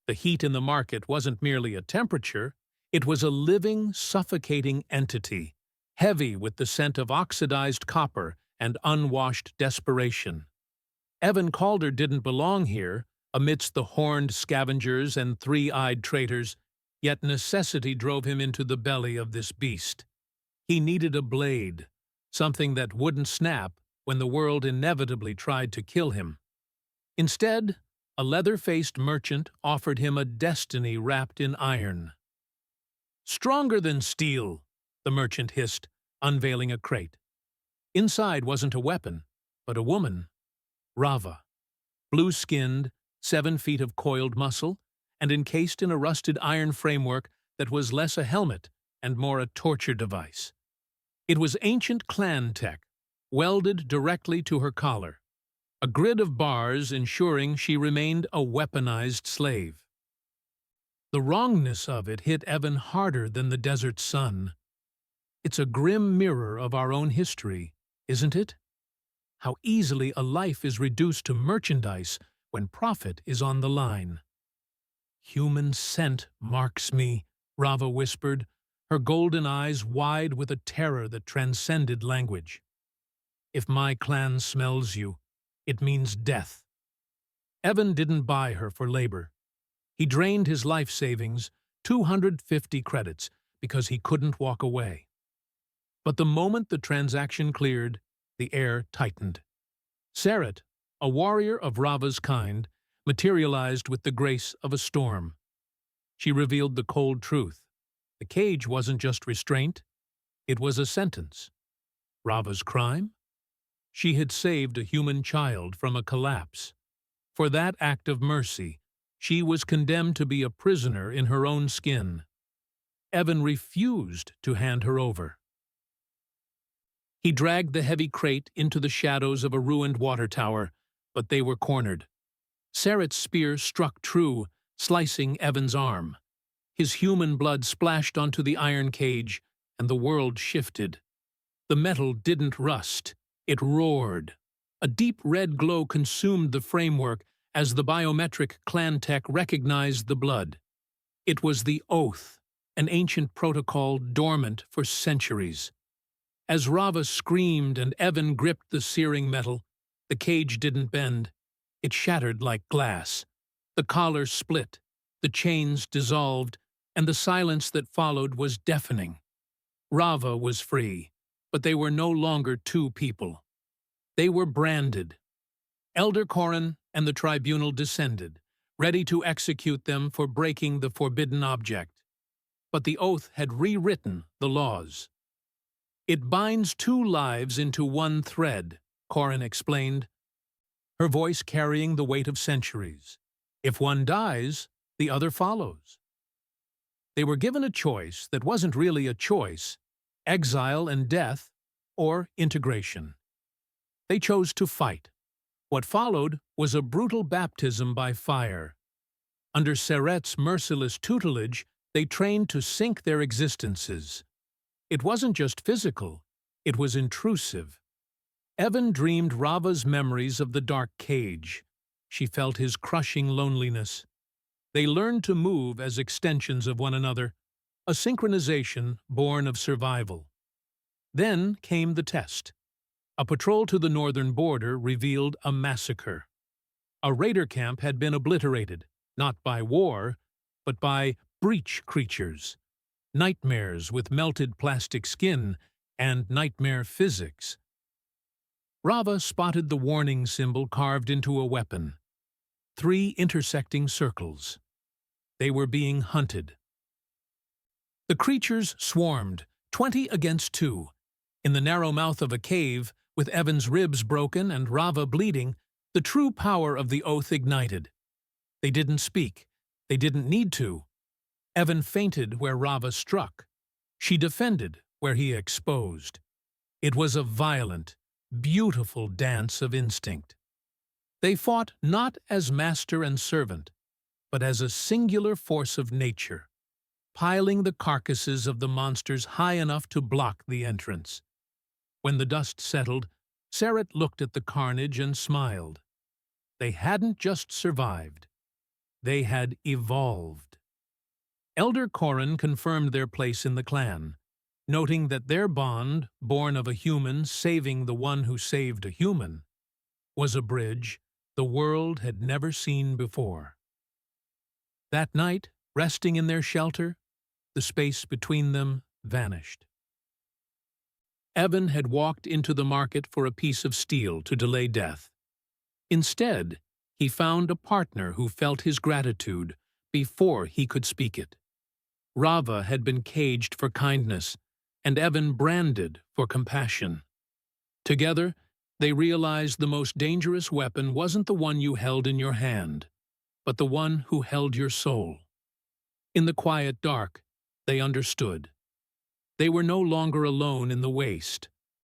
The heat in the market wasn't merely a temperature, it was a living, suffocating entity, heavy with the scent of oxidized copper and unwashed desperation. Evan Calder didn't belong here, amidst the horned scavengers and three-eyed traitors, yet necessity drove him into the belly of this beast. He needed a blade, something that wouldn't snap when the world inevitably tried to kill him. Instead, a leather-faced merchant offered him a destiny wrapped in iron. "Stronger than steel," the merchant hissed, unveiling a crate. Inside wasn't a weapon, but a woman, Rava, blue-skinned, 7 feet of coiled muscle, and encased in a rusted iron framework that was less a helmet and more a torture device. It was ancient clan tech, welded directly to her collar, a grid of bars ensuring she remained a weaponized slave. The wrongness of it hit Evan harder than the desert sun. It's a grim mirror of our own history, isn't it? How easily a life is reduced to merchandise when profit is on the line. "Human scent marks me," Rava whispered, her golden eyes wide with a terror that transcended language. "If my clan smells you, it means death." Evan didn't buy her for labor. He drained his life savings, 250 credits, because he couldn't walk away. But the moment the transaction cleared, the air tightened. Sarat, a warrior of Rava's kind, materialized with the grace of a storm. She revealed the cold truth. The cage wasn't just restraint, it was a sentence. Rava's crime? She had saved a human child from a collapse. For that act of mercy, she was condemned to be a prisoner in her own skin. Evan refused to hand her over. He dragged the heavy crate into the shadows of a ruined water tower, but they were cornered. Sarat's spear struck true, slicing Evan's arm. His human blood splashed onto the iron cage, and the world shifted. The metal didn't rust, it roared. A deep red glow consumed the framework as the biometric clan tech recognized the blood. It was the Oath, an ancient protocol dormant for centuries. As Rava screamed and Evan gripped the searing metal, the cage didn't bend. It shattered like glass. The collar split, the chains dissolved, and the silence that followed was deafening. Rava was free, but they were no longer two people. They were branded. Elder Corrin and the tribunal descended, ready to execute them for breaking the forbidden object. But the Oath had rewritten the laws. "It binds 2 lives into one thread," Corrin explained, her voice carrying the weight of centuries. "If one dies, the other follows." They were given a choice that wasn't really a choice: exile and death, or integration. They chose to fight. What followed was a brutal baptism by fire. Under Sarat's merciless tutelage, they trained to sink their existences. It wasn't just physical, it was intrusive. Evan dreamed Rava's memories of the dark cage. She felt his crushing loneliness. They learned to move as extensions of one another, a synchronization born of survival. Then came the test. A patrol to the northern border revealed a massacre. A raider camp had been obliterated, not by war, but by breach creatures. Nightmares with melted plastic skin and nightmare physics. Rava spotted the warning symbol carved into a weapon. 3 intersecting circles. They were being hunted. The creatures swarmed, 20 against 2. In the narrow mouth of a cave, with Evan's ribs broken and Rava bleeding, the true power of the Oath ignited. They didn't speak. They didn't need to. Evan feinted where Rava struck. She defended where he exposed. It was a violent, beautiful dance of instinct. They fought not as master and servant, but as a singular force of nature, piling the carcasses of the monsters high enough to block the entrance. When the dust settled, Sarat looked at the carnage and smiled. They hadn't just survived. They had evolved. Elder Corrin confirmed their place in the clan, noting that their bond, born of a human saving the one who saved a human, was a bridge the world had never seen before. That night, resting in their shelter, the space between them vanished. Evan had walked into the market for a piece of steel to delay death. Instead, he found a partner who felt his gratitude before he could speak it. Rava had been caged for kindness, and Evan branded for compassion. Together, they realized the most dangerous weapon wasn't the one you held in your hand, but the one who held your soul. In the quiet dark, they understood. They were no longer alone in the waste.